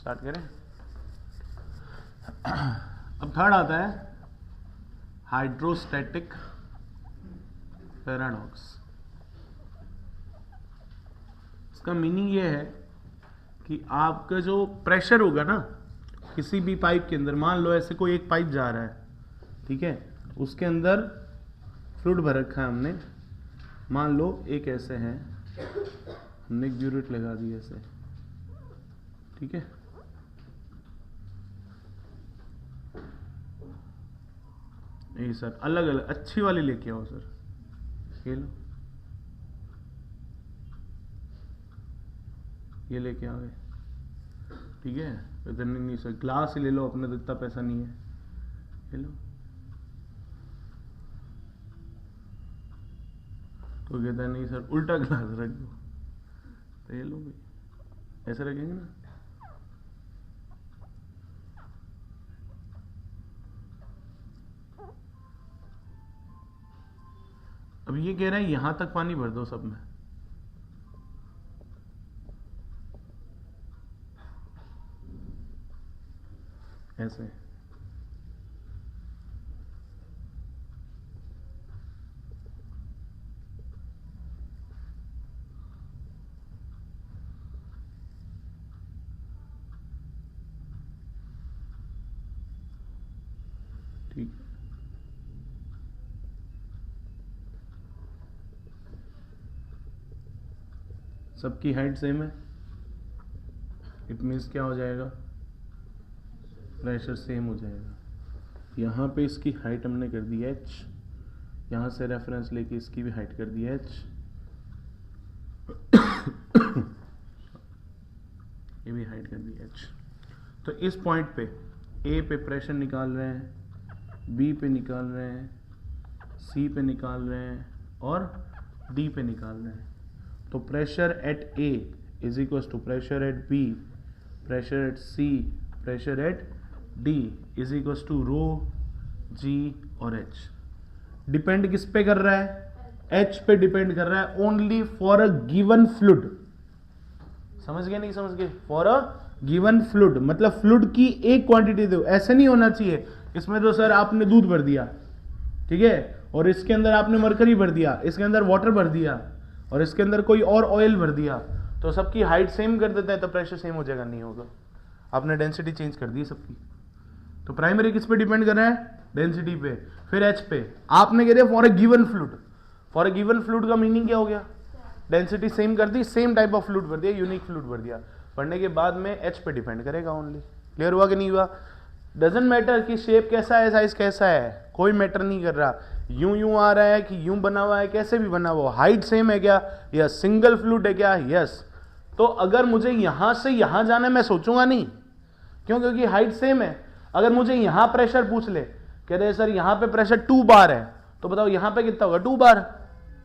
Start करें। अब third आता है हाइड्रोस्टैटिक पैराडॉक्स। इसका मीनिंग ये है कि आपका जो प्रेशर होगा ना किसी भी पाइप के अंदर, मान लो ऐसे कोई एक पाइप जा रहा है, ठीक है, उसके अंदर फ्लूइड भर रखा है हमने, मान लो एक ऐसे है, हमने एक ब्यूरेट लगा दी ऐसे, ठीक है, यही सर अलग अलग अच्छी वाली लेके आओ सर, ये लो, ये लेके आओ, ठीक है, इधर नहीं सर, ग्लास ही ले लो, अपने तो इतना पैसा नहीं है, ये लो। तो कहता नहीं सर उल्टा ग्लास रख दो, तो ये लो भाई, ऐसे रखेंगे ना, अब ये कह रहे हैं यहां तक पानी भर दो सब में, ऐसे, ठीक है, सबकी हाइट सेम है, इट मीन्स क्या हो जाएगा, प्रेशर सेम हो जाएगा। यहाँ पे इसकी हाइट हमने कर दी h, यहाँ से रेफरेंस लेके इसकी भी हाइट कर दी h, ये भी हाइट कर दी h। तो इस पॉइंट पे A पे प्रेशर निकाल रहे हैं, B पे निकाल रहे हैं, C पे निकाल रहे हैं और D पे निकाल रहे हैं। तो pressure at A is equal to pressure at B, pressure at C, pressure at D is equal to rho G और H। डिपेंड किस पे कर रहा है, H पे डिपेंड कर रहा है, only for a given fluid. समझ गए नहीं समझ गए, फॉर अ गिवन फ्लूइड, मतलब फ्लूइड की एक क्वांटिटी दो, ऐसे नहीं होना चाहिए इसमें तो सर आपने दूध भर दिया, ठीक है, और इसके अंदर आपने मरकरी भर दिया, इसके अंदर वाटर भर दिया और इसके अंदर कोई और ऑयल भर दिया, तो सबकी हाइट सेम कर देता है तो प्रेशर सेम हो जाएगा, नहीं होगा, आपने डेंसिटी चेंज कर दी सबकी। तो प्राइमरी किस पे डिपेंड कर रहा है, डेंसिटी पे, फिर एच पे। आपने कह दिया for a given fluid, for a given fluid का मीनिंग क्या हो गया, डेंसिटी सेम कर दी, सेम टाइप ऑफ फ्लूइड भर दिया, यूनिक फ्लूइड भर दिया, पढ़ने के बाद में एच पे डिपेंड करेगा ओनली। क्लियर हुआ कि नहीं हुआ, डजेंट मैटर कि शेप कैसा है, साइज कैसा है, कोई मैटर नहीं कर रहा, यूं यूं आ रहा है कि यूं बना हुआ है, कैसे भी बना हुआ, हाइट सेम है क्या, या सिंगल फ्लूइड है क्या, यस। तो अगर मुझे यहां से यहां जाना है मैं सोचूंगा नहीं, क्यों, क्योंकि हाइट सेम है। अगर मुझे यहां प्रेशर पूछ ले, कह रहे सर यहां पे प्रेशर 2 बार है, तो बताओ यहां पे कितना होगा, 2 बार,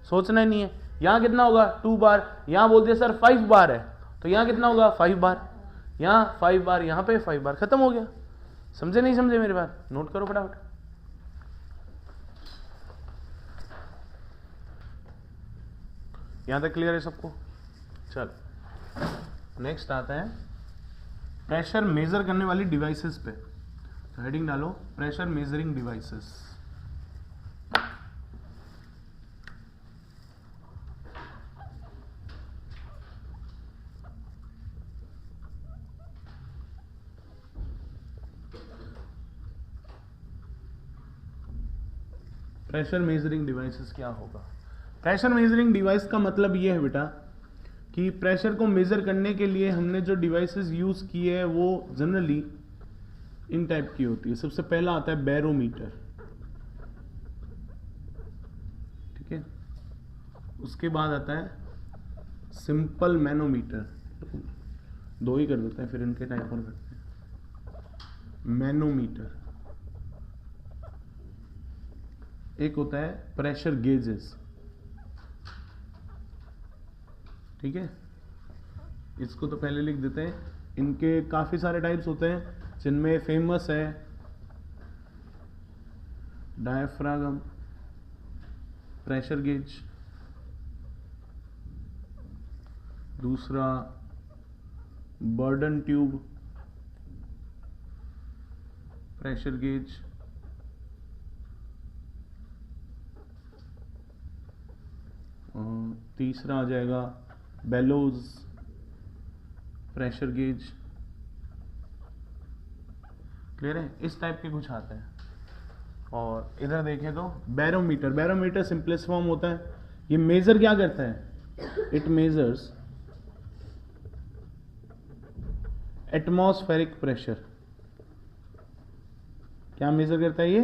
सोचना ही नहीं है। यहां कितना होगा, 2 बार, यहां बोलते हैं सर 5 बार है, तो यहां कितना होगा, 5 बार, यहां 5 बार, यहां पे 5 बार, खत्म हो गया। समझे नहीं समझे मेरी बात, नोट करो फटाफट। यहां तक क्लियर है सबको, चल नेक्स्ट आता है प्रेशर मेजर करने वाली डिवाइसेस पे। तो हेडिंग डालो pressure measuring devices. Pressure measuring devices क्या होगा, प्रेशर मेजरिंग डिवाइस का मतलब ये है बेटा कि प्रेशर को मेजर करने के लिए हमने जो डिवाइसेस यूज किए हैं वो जनरली इन टाइप की होती है। सबसे पहला आता है बैरोमीटर, ठीक है, उसके बाद आता है सिंपल मैनोमीटर, दो ही कर देते हैं फिर इनके टाइप और करते हैं। मैनोमीटर, एक होता है प्रेशर गेजेस, ठीक है, इसको तो पहले लिख देते हैं। इनके काफी सारे टाइप्स होते हैं जिनमें फेमस है डायफ्रागम प्रेशर गेज, दूसरा बर्डन ट्यूब, प्रेशर गेज, तीसरा आ जाएगा बेलोज प्रेशर गेज। क्लियर है? इस टाइप के कुछ आते हैं। और इधर देखें तो बैरोमीटर, बैरोमीटर सिंपलेस्ट फॉर्म होता है। ये मेजर क्या करता है? It measures atmospheric pressure. क्या मेजर करता है ये?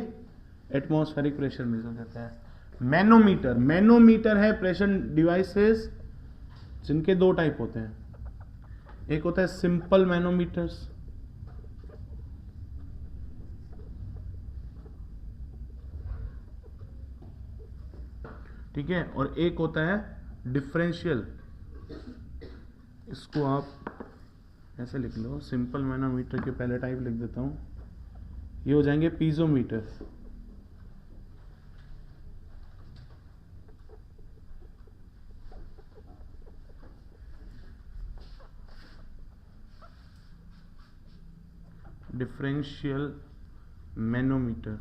एटमॉस्फेरिक प्रेशर मेजर करता है। मैनोमीटर, मैनोमीटर है प्रेशर डिवाइसेस जिनके दो टाइप होते हैं। एक होता है सिंपल मैनोमीटर्स, ठीक है, और एक होता है डिफरेंशियल। इसको आप ऐसे लिख लो, सिंपल मैनोमीटर के पहले टाइप लिख देता हूं, ये हो जाएंगे पीजोमीटर। डिफरेंशियल मैनोमीटर,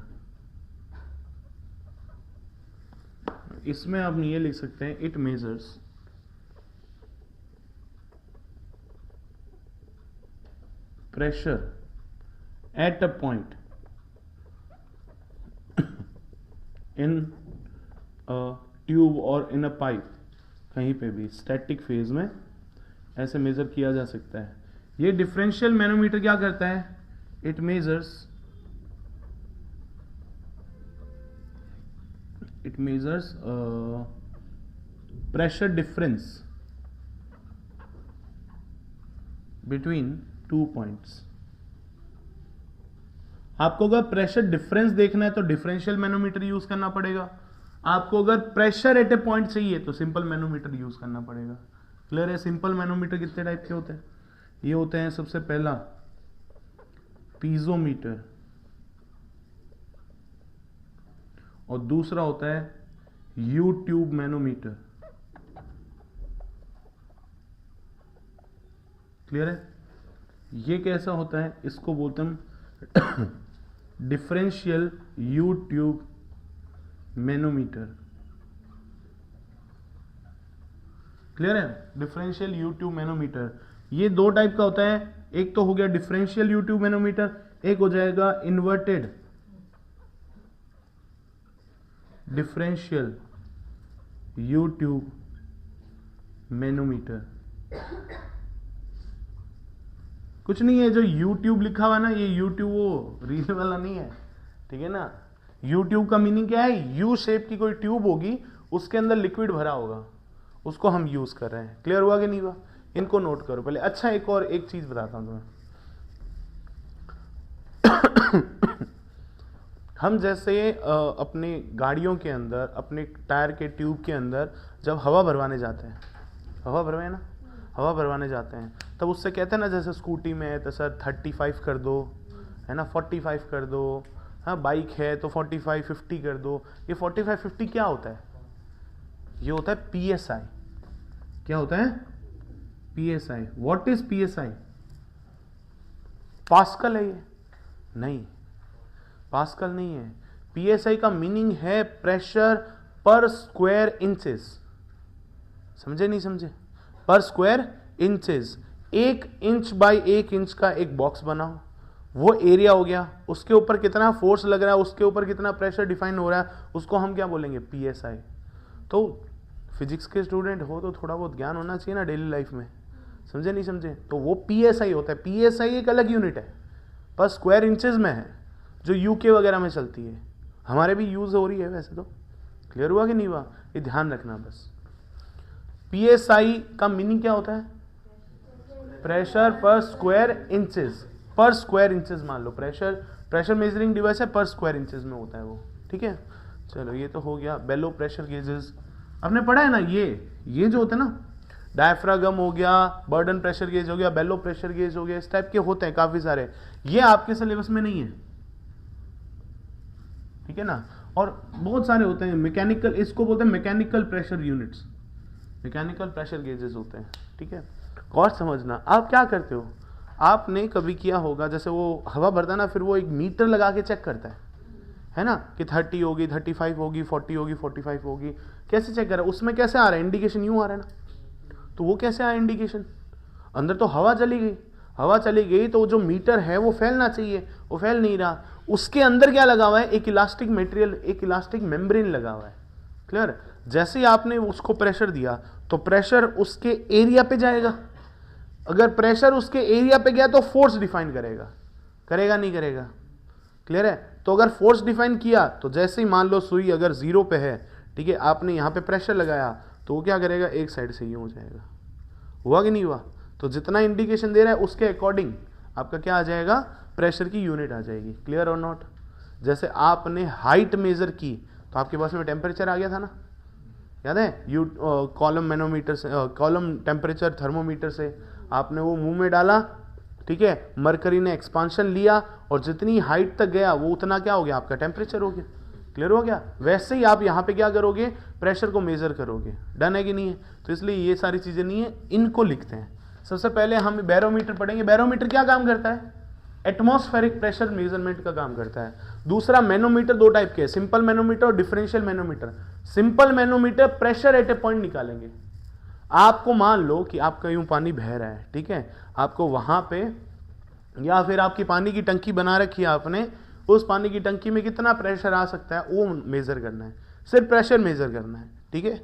इसमें आप ये लिख सकते हैं, it measures pressure at a point in a tube और इन अ पाइप, कहीं पे भी स्टैटिक फेज में ऐसे मेजर किया जा सकता है। ये डिफरेंशियल मैनोमीटर क्या करता है? It measures pressure difference between two points. आपको अगर प्रेशर डिफरेंस देखना है तो डिफरेंशियल मैनोमीटर यूज करना पड़ेगा। आपको अगर प्रेशर एट ए पॉइंट चाहिए तो सिंपल मैनोमीटर यूज करना पड़ेगा। क्लियर है? सिंपल मैनोमीटर कितने टाइप के होते हैं? ये होते हैं सबसे पहला पीजोमीटर, और दूसरा होता है यू ट्यूब मैनोमीटर। क्लियर है? ये कैसा होता है? इसको बोलते हैं differential you tube manometer. Clear है? डिफरेंशियल यू ट्यूब मैनोमीटर ये दो टाइप का होता है। एक तो हो गया डिफरेंशियल यू ट्यूब मैनोमीटर, एक हो जाएगा inverted differential you tube manometer. कुछ नहीं है, जो YouTube लिखा हुआ ना, ये YouTube वो रील वाला नहीं है, ठीक है ना। YouTube का मीनिंग क्या है? यू शेप की कोई ट्यूब होगी, उसके अंदर लिक्विड भरा होगा, उसको हम यूज कर रहे हैं। क्लियर हुआ कि नहीं हुआ? इनको नोट करो पहले। अच्छा, एक और एक चीज बताता हूं तुम्हें। हम जैसे अपने गाड़ियों के अंदर, अपने टायर के ट्यूब के अंदर जब हवा भरवाने जाते हैं, हवा भरवाए ना, हवा भरवाने जाते हैं, तब उससे कहते हैं ना, जैसे स्कूटी में है तो सर 35 कर दो, है ना, 45 कर दो, हाँ बाइक है तो 45 50 कर दो। ये 45 50 क्या होता है? ये होता है PSI। क्या होता है? PSI। What is PSI? Pascal है ये? नहीं, पास्कल नहीं है। PSI का मीनिंग है प्रेशर पर स्क्वायर इंचेस। समझे नहीं समझे? पर square inches. 1 inch by 1 inch का एक बॉक्स बनाओ, वो एरिया हो गया, उसके ऊपर कितना फोर्स लग रहा है, उसके ऊपर कितना प्रेशर डिफाइन हो रहा है, उसको हम क्या बोलेंगे? PSI। तो फिजिक्स के स्टूडेंट हो तो थोड़ा बहुत ज्ञान होना चाहिए ना डेली लाइफ में। समझे नहीं समझे? तो वो PSI होता है। PSI एक अलग यूनिट है, पर स्क्वायर इंचेस में है, जो UK वगैरह में चलती है, हमारे भी यूज हो रही है वैसे तो। क्लियर हुआ कि नहीं हुआ? ये ध्यान रखना बस। PSI का मीनिंग क्या होता है? प्रेशर पर स्क्वायर इंचेस। पर स्क्वायर इंचेस मान लो, प्रेशर मेजरिंग डिवाइस है, पर स्क्वायर इंचेस में होता है वो। ठीक है, चलो ये तो हो गया बेलो प्रेशर गेजेस। आपने पढ़ा है ना, ये जो होते हैं ना, डायफ्रागम हो गया, बर्डन प्रेशर गेज हो गया, बेलो प्रेशर गेज हो गया, इस टाइप के होते हैं काफी सारे। ये आपके सिलेबस में नहीं है, ठीक है ना। और बहुत सारे होते हैं मैकेनिकल, इसको बोलते हैं mechanical pressure units, mechanical pressure gauges होते हैं। ठीक है, और समझना, आप क्या करते हो, आपने कभी किया होगा, जैसे वो हवा भरता है ना, फिर वो एक मीटर लगा के चेक करता है ना, कि 30 होगी, 35 होगी, 40 होगी, 45 होगी, कैसे चेक कर रहा है? उसमें कैसे आ रहा है इंडिकेशन? यूं आ रहा है ना, तो वो कैसे आया इंडिकेशन? अंदर तो हवा चली गई, हवा चली गई तो जो मीटर है वो फैलना चाहिए, वो फैल नहीं रहा। उसके अंदर क्या लगा हुआ है? एक इलास्टिक मटेरियल, एक इलास्टिक मेम्ब्रेन लगा हुआ है। क्लियर? जैसे ही आपने उसको प्रेशर दिया तो प्रेशर उसके एरिया पे जाएगा। अगर प्रेशर उसके एरिया पे गया तो फोर्स डिफाइन करेगा, करेगा नहीं करेगा? क्लियर है? तो अगर फोर्स डिफाइन किया तो जैसे ही मान लो सुई अगर 0 पे है, ठीक है, आपने यहां पे प्रेशर लगाया तो वो क्या करेगा? एक साइड से यूं हो जाएगा। हुआ कि नहीं हुआ? तो जितना इंडिकेशन दे रहा है उसके अकॉर्डिंग आपका क्या आ जाएगा? प्रेशर की यूनिट आ जाएगी। क्लियर और नॉट? जैसे आपने हाइट मेजर की तो आपके पास में टेम्परेचर आ गया था ना, याद है? कॉलम मैनोमीटर से, कॉलम टेम्परेचर थर्मोमीटर से आपने वो मुंह में डाला, ठीक है, मरकरी ने एक्सपांशन लिया और जितनी हाइट तक गया वो उतना क्या हो गया? आपका टेम्परेचर हो गया। क्लियर हो गया? वैसे ही आप यहां पे क्या करोगे? प्रेशर को मेजर करोगे। डन है कि नहीं है? तो इसलिए ये सारी चीजें नहीं है, इनको लिखते हैं। सबसे पहले हम बैरोमीटर पढ़ेंगे। बैरोमीटर क्या काम करता है? एटमॉस्फेरिक प्रेशर मेजरमेंट का काम करता है। दूसरा मैनोमीटर दो टाइप के, सिंपल मैनोमीटर और differential manometer. Simple manometer pressure at a point निकालेंगे। आपको मान लो कि आपका यूं पानी बह रहा है, ठीक है, आपको वहां पे या फिर आपकी पानी की टंकी बना रखी है आपने, उस पानी की टंकी में कितना प्रेशर आ सकता है वो मेजर करना है, सिर्फ प्रेशर मेजर करना है। ठीक है,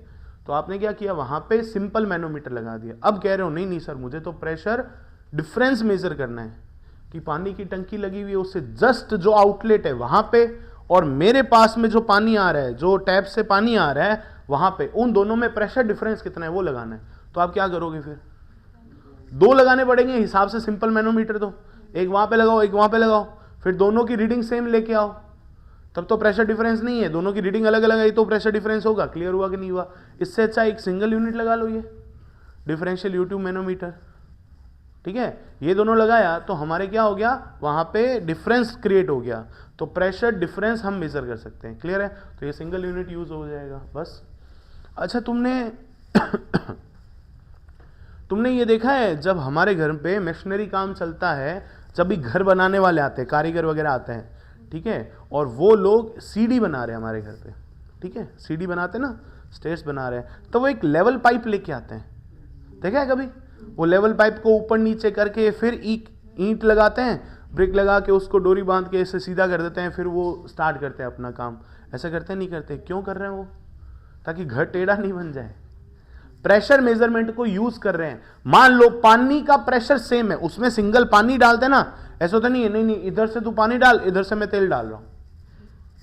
तो आपने क्या किया? वहां पे सिंपल मैनोमीटर लगा दिया। अब कह रहे हो नहीं नहीं सर मुझे तो प्रेशर डिफरेंस मेजर करना है, कि पानी की टंकी लगी हुई है उससे जस्ट जो आउटलेट है वहां पे और मेरे पास में जो पानी आ रहा है, जो टैप से पानी आ रहा है वहां पे, उन दोनों में प्रेशर डिफरेंस कितना है वो लगाना है। तो आप क्या करोगे? फिर दो लगाने पड़ेंगे हिसाब से सिंपल मैनोमीटर, तो एक वहां पे लगाओ एक वहां पे लगाओ, फिर दोनों की रीडिंग सेम लेके आओ, तब तो प्रेशर डिफरेंस नहीं है। दोनों की रीडिंग अलग अलग आई तो प्रेशर डिफरेंस होगा। क्लियर हुआ कि नहीं हुआ? इससे अच्छा एक सिंगल यूनिट लगा लो, ये डिफरेंशियल U2 मैनोमीटर। ठीक है, ये दोनों लगाया तो हमारे क्या हो गया? वहां पे डिफरेंस क्रिएट हो गया, तो प्रेशर डिफरेंस हम मेजर कर सकते हैं। क्लियर है? तो ये सिंगल यूनिट यूज हो जाएगा बस। अच्छा, तुमने ये देखा है जब हमारे घर पे मशीनरी काम चलता है, जब भी घर बनाने वाले आते हैं, कारीगर वगैरह आते हैं, ठीक है, और वो लोग सीढ़ी बना रहे हैं हमारे घर पे, ठीक है, सीढ़ी बनाते हैं ना, स्टेयर्स बना रहे हैं, तो वो एक लेवल पाइप लेके आते हैं। देखा है कभी? वो लेवल पाइप को ऊपर नीचे करके फिर ईंट लगाते हैं, ब्रिक लगा के उसको डोरी बांध के इसे सीधा कर देते हैं, फिर वो स्टार्ट करते हैं अपना काम। ऐसा करते नहीं करते? क्यों कर रहे हैं वो? ताकि घर टेढ़ा नहीं बन जाए। प्रेशर मेजरमेंट को यूज कर रहे हैं। मान लो पानी का प्रेशर सेम है, उसमें सिंगल पानी डालते ना, ऐसा तो नहीं है, नहीं नहीं इधर से तू पानी डाल, इधर से मैं तेल डाल रहा हूं,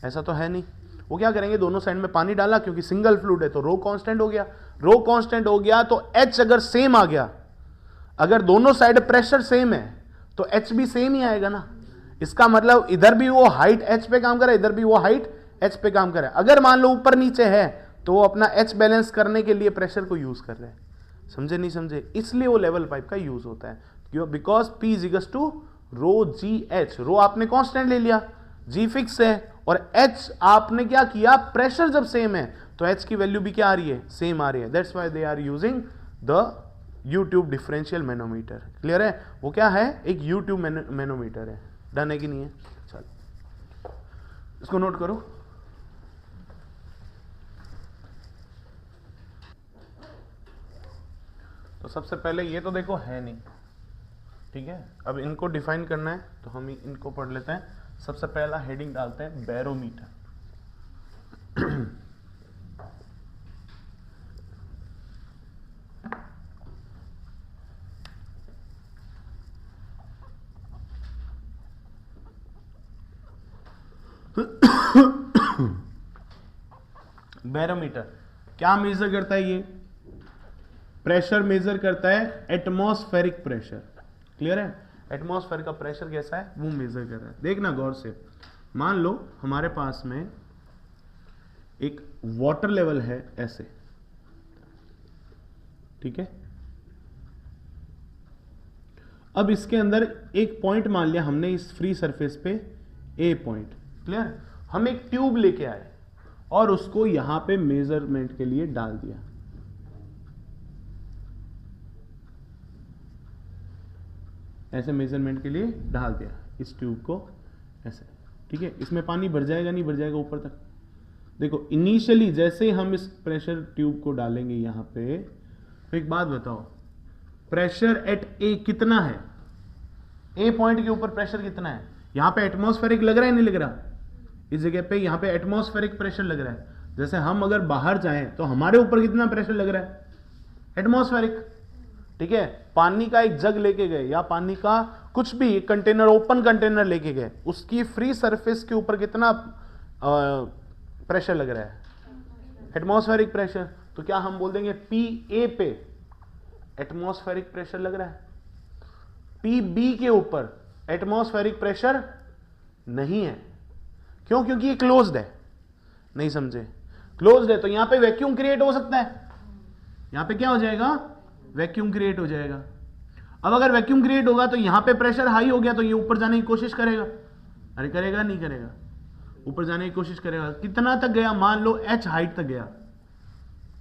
ऐसा तो है नहीं। वो क्या करेंगे? दोनों साइड में पानी डाला, क्योंकि सिंगल फ्लूइड है तो रो कांस्टेंट हो गया। रो कांस्टेंट हो गया तो एच अगर सेम आ गया, अगर दोनों साइड प्रेशर सेम है तो एच भी सेम ही आएगा ना। इसका मतलब इधर भी वो हाइट एच पे काम करे, इधर भी वो हाइट एच पे काम करे। अगर मान लो ऊपर नीचे है तो वो अपना एच बैलेंस करने के लिए प्रेशर को यूज कर रहे हैं। समझे नहीं समझे? इसलिए वो लेवल पाइप का यूज होता है, because P is equals to rho G H. Rho आपने कांस्टेंट ले लिया, G फिक्स है, और H आपने क्या किया? प्रेशर जब सेम है तो H की वैल्यू भी क्या आ रही है? सेम आ रही है। That's why they are using the U-tube differential manometer. Clear है? वो क्या है? एक U-tube मैनोमीटर है। डन है कि नहीं है? चलो इसको नोट करो। तो सबसे पहले ये तो देखो है नहीं, ठीक है, अब इनको डिफाइन करना है तो हम इनको पढ़ लेते हैं। सबसे पहला हेडिंग डालते हैं बैरोमीटर। बैरोमीटर क्या मेजर करता है? ये प्रेशर मेजर करता है, एटमॉस्फेरिक प्रेशर। क्लियर है? एटमॉस्फेयर का प्रेशर कैसा है वो मेजर कर रहा है। देखना गौर से, मान लो हमारे पास में एक वाटर लेवल है ऐसे, ठीक है, अब इसके अंदर एक पॉइंट मान लिया हमने इस फ्री सरफेस पे, ए पॉइंट। क्लियर? हम एक ट्यूब लेके आए और उसको यहां पे मेजरमेंट के लिए डाल दिया। ऐसे मेजरमेंट के लिए डाल दिया इस ट्यूब को ऐसे, ठीक है। इसमें पानी भर जाएगा नहीं भर जाएगा ऊपर तक। देखो इनिशियली जैसे हम इस प्रेशर ट्यूब को डालेंगे यहां पे, तो एक बात बताओ, प्रेशर एट ए कितना है? ए पॉइंट के ऊपर प्रेशर कितना है? यहां पे एटमॉस्फेरिक लग रहा है नहीं लग रहा? इस जगह पे यहां पे एटमॉस्फेरिक प्रेशर लग रहा है। जैसे हम अगर बाहर जाएं तो हमारे ऊपर कितना प्रेशर लग रहा है? एटमॉस्फेरिक, ठीक है। पानी का एक जग लेके गए या पानी का कुछ भी कंटेनर, ओपन कंटेनर लेके गए, उसकी फ्री सरफेस के ऊपर कितना प्रेशर लग रहा है? Atmospheric pressure. तो क्या हम बोल देंगे पी ए पे एटमॉस्फेरिक प्रेशर लग रहा है, पी बी के ऊपर एटमॉस्फेरिक प्रेशर नहीं है। क्यों? क्योंकि ये क्लोज्ड है। नहीं समझे? क्लोज्ड है तो यहां पे वैक्यूम क्रिएट हो सकता है। यहां पे क्या हो जाएगा? वैक्यूम क्रिएट हो जाएगा। अब अगर वैक्यूम क्रिएट होगा तो यहां पे प्रेशर हाई हो गया तो ये ऊपर जाने की कोशिश करेगा। अरे करेगा नहीं करेगा? ऊपर जाने की कोशिश करेगा। कितना तक गया? मान लो एच हाइट तक गया।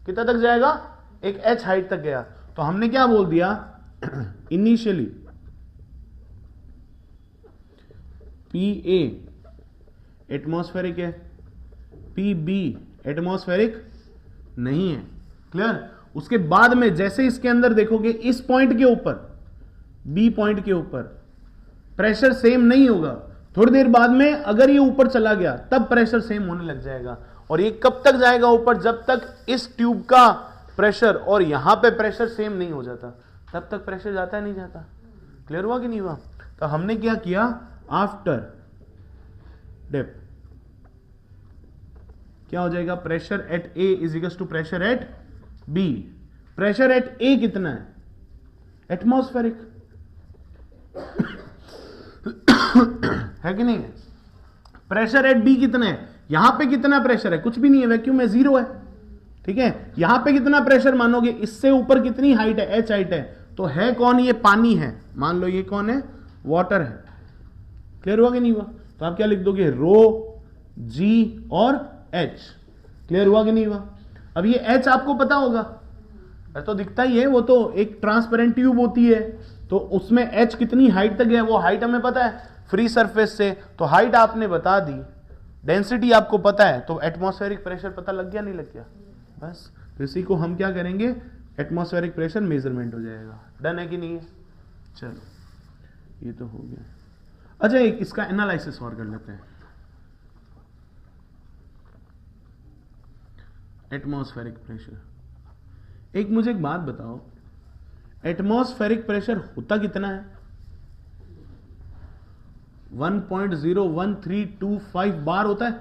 कितना तक जाएगा? एक एच हाइट तक गया। तो हमने क्या बोल दिया इनिशियली पी ए एटमॉस्फेरिक है, पी बी एटमॉस्फेरिक नहीं है। क्लियर? उसके बाद में जैसे इसके अंदर देखोगे इस पॉइंट के ऊपर, बी पॉइंट के ऊपर प्रेशर सेम नहीं होगा। थोड़ी देर बाद में अगर ये ऊपर चला गया तब प्रेशर सेम होने लग जाएगा। और ये कब तक जाएगा ऊपर? जब तक इस ट्यूब का प्रेशर और यहां पे प्रेशर सेम नहीं हो जाता तब तक प्रेशर जाता है नहीं जाता। क्लियर हुआ कि नहीं हुआ? तो हमने क्या किया, आफ्टर डेप्थ क्या हो जाएगा? Pressure at A is equal to pressure at B. Pressure at A कितना है? एटमॉस्फेरिक है कि नहीं है? प्रेशर एट बी कितना है? यहां पे कितना प्रेशर है? कुछ भी नहीं है, वैक्यूम है, जीरो है। ठीक है, यहां पे कितना प्रेशर मानोगे? इससे ऊपर कितनी हाइट है? एच हाइट है। तो है कौन? ये पानी है। मान लो ये कौन है? वाटर है। क्लियर हुआ कि नहीं हुआ? तो आप क्या लिख दोगे? रो, जी और एच। क्लियर हुआ कि नहीं हुआ? अब ये एच आपको पता होगा, तो दिखता ही है, वो तो एक ट्रांसपेरेंट ट्यूब होती है तो उसमें एच कितनी हाइट तक है वो हाइट हमें पता है फ्री सरफेस से। तो हाइट आपने बता दी, डेंसिटी आपको पता है, तो एटमॉस्फेरिक प्रेशर पता लग गया नहीं लग गया? बस तो इसी को हम क्या करेंगे, एटमॉस्फेरिक प्रेशर मेजरमेंट हो जाएगा। डन है कि नहीं है? चलो ये तो हो गया। अच्छा एक इसका एनालिसिस और कर लेते हैं। Atmospheric pressure. एक मुझे एक बात बताओ, एटमॉस्फेरिक प्रेशर होता कितना है? 1.01325 बार होता है।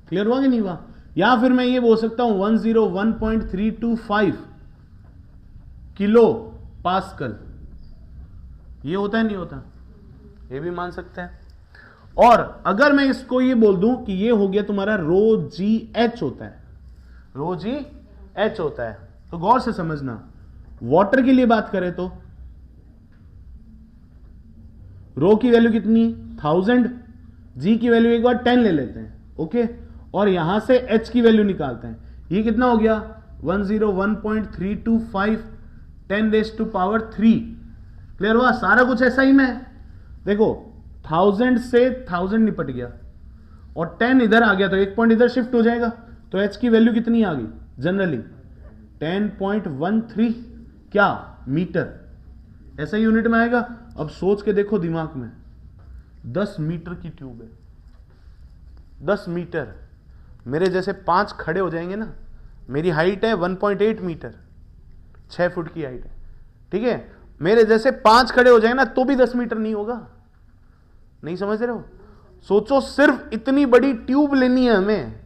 क्लियर हुआ कि नहीं हुआ? या फिर मैं ये बोल सकता हूं 101.325 किलो पास्कल। ये होता है नहीं होता? ये भी मान सकते हैं। और अगर मैं इसको ये बोल दूं कि ये हो गया तुम्हारा रो जी एच होता है, रो जी एच होता है, तो गौर से समझना, वाटर के लिए बात करें तो रो की वैल्यू कितनी? 1000, जी की वैल्यू एक बार 10 ले लेते हैं, ओके, और यहां से एच की वैल्यू निकालते हैं। ये कितना हो गया? 101.325 10⁻³ क्लियर हुआ? सारा कुछ ऐसा ही में है। देखो 1000 से 1000 निपट गया और 10 इधर आ गया तो एक पॉइंट इधर शिफ्ट हो जाएगा, तो एच की वैल्यू कितनी आ गई? जनरली 10.13 क्या मीटर, ऐसा यूनिट में आएगा। अब सोच के देखो दिमाग में, 10 मीटर की ट्यूब है, 10 मीटर, मेरे जैसे 5 खड़े हो जाएंगे ना, मेरी हाइट है 1.8 मीटर, 6 फुट की हाइट है, ठीक है, मेरे जैसे 5 खड़े हो जाएंगे ना तो भी 10 मीटर नहीं होगा। नहीं समझ रहे हो? सोचो सिर्फ इतनी बड़ी ट्यूब लेनी है हमें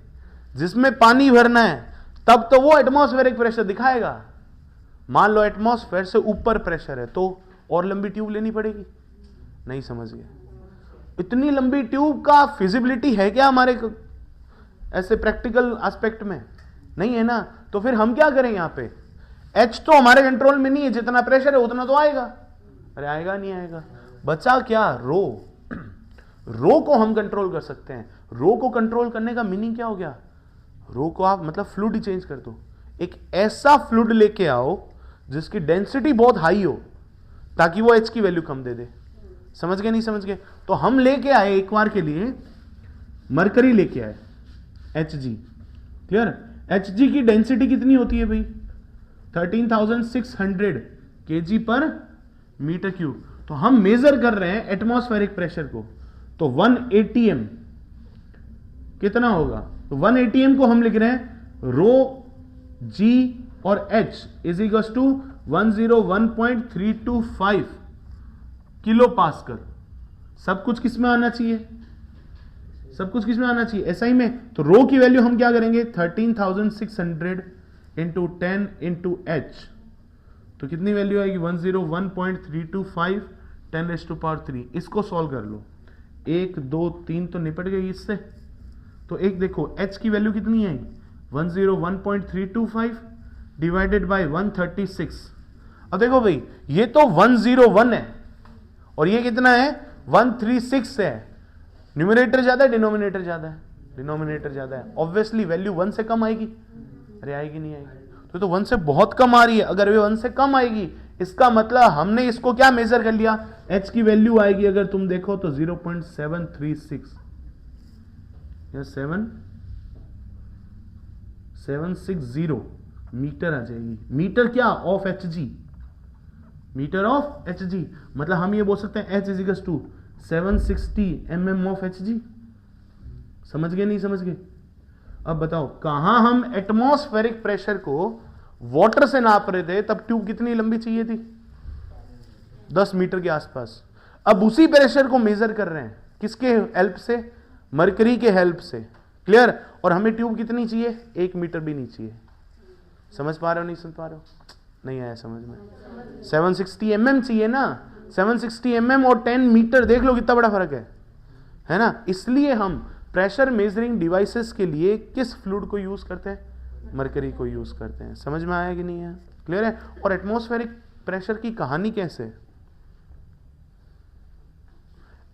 जिसमें पानी भरना है, तब तो वो एटमॉस्फेरिक प्रेशर दिखाएगा। मान लो एटमॉस्फेयर से ऊपर प्रेशर है तो और लंबी ट्यूब लेनी पड़ेगी। नहीं समझ गए? इतनी लंबी ट्यूब का फिजिबिलिटी है क्या हमारे ऐसे प्रैक्टिकल एस्पेक्ट में? नहीं है ना। तो फिर हम क्या करें? यहां पे एच तो हमारे कंट्रोल में नहीं है, जितना प्रेशर है उतना तो आएगा। अरे आएगा नहीं आएगा? बचा क्या? रो। रो को हम कंट्रोल कर सकते हैं। रो को कंट्रोल करने का मीनिंग क्या हो गया? रो को आप मतलब फ्लूइड चेंज कर दो। एक ऐसा फ्लूइड लेके आओ जिसकी डेंसिटी बहुत हाई हो, ताकि वो एच की वैल्यू कम दे दे। समझ गए नहीं समझ गए? तो हम लेके आए एक बार के लिए मरकरी लेके आए H G. Clear? H G की डेंसिटी कितनी होती है भाई? 13,600 kg पर मीटर क्यूब। तो हम मेजर कर रहे हैं एटमॉस्फेरिक प्रेशर को, तो 1 atm कितना होगा? तो 1 atm को हम लिख रहे हैं रो जी और H is equal to 101.325 kilo pascal. सब कुछ किस में आना चाहिए? सब कुछ किस में आना चाहिए? एसआई में। तो रो की वैल्यू हम क्या करेंगे? 13,600 इंटू 10 इंटू एच, तो कितनी वैल्यू आएगी? 101.325 10⁻3। इसको सॉल्व कर लो, 1 2 3 तो निपट गई इससे। तो एक देखो h की वैल्यू कितनी है? 101.325 डिवाइडेड बाय 136। अब देखो भाई, ये तो 101 है और ये कितना है? 136 है। न्यूमरेटर ज्यादा है, डिनोमिनेटर ज्यादा है? डिनोमिनेटर ज्यादा है। ऑब्वियसली वैल्यू 1 से कम आएगी। अरे आएगी नहीं आएगी? तो 1 से बहुत कम आ रही है। अगर ये 1 से कम आएगी, इसका मतलब हमने इसको क्या मेजर कर लिया? h की वैल्यू आएगी अगर तुम देखो तो 0.736 या 760 मीटर आ जाएगी। मीटर क्या? Of H G. Metre of H G मतलब हम ये बोल सकते हैं h is equal to 760 mm of H G. समझ गए नहीं समझ गए? अब बताओ, कहां हम एटमॉस्फेरिक प्रेशर को वाटर से नाप रहे थे, तब ट्यूब कितनी लंबी चाहिए थी? 10 मीटर के आसपास। अब उसी प्रेशर को मेजर कर रहे हैं, किसके हेल्प से? मरकरी के हेल्प से। क्लियर? और हमें ट्यूब कितनी चाहिए? 1 मीटर भी नहीं चाहिए। समझ पा रहे हो नहीं समझ पा रहे हो? नहीं आया समझ में? 760 mm चाहिए ना। 760 mm और 10 मीटर, देख लो कितना बड़ा फर्क है ना? इसलिए हम प्रेशर मेजरिंग डिवाइसेस के लिए किस फ्लूइड को यूज करते हैं? मरकरी को यूज करते हैं। समझ में आया कि नहीं है? क्लियर है? और एटमॉस्फेरिक प्रेशर की कहानी कैसे?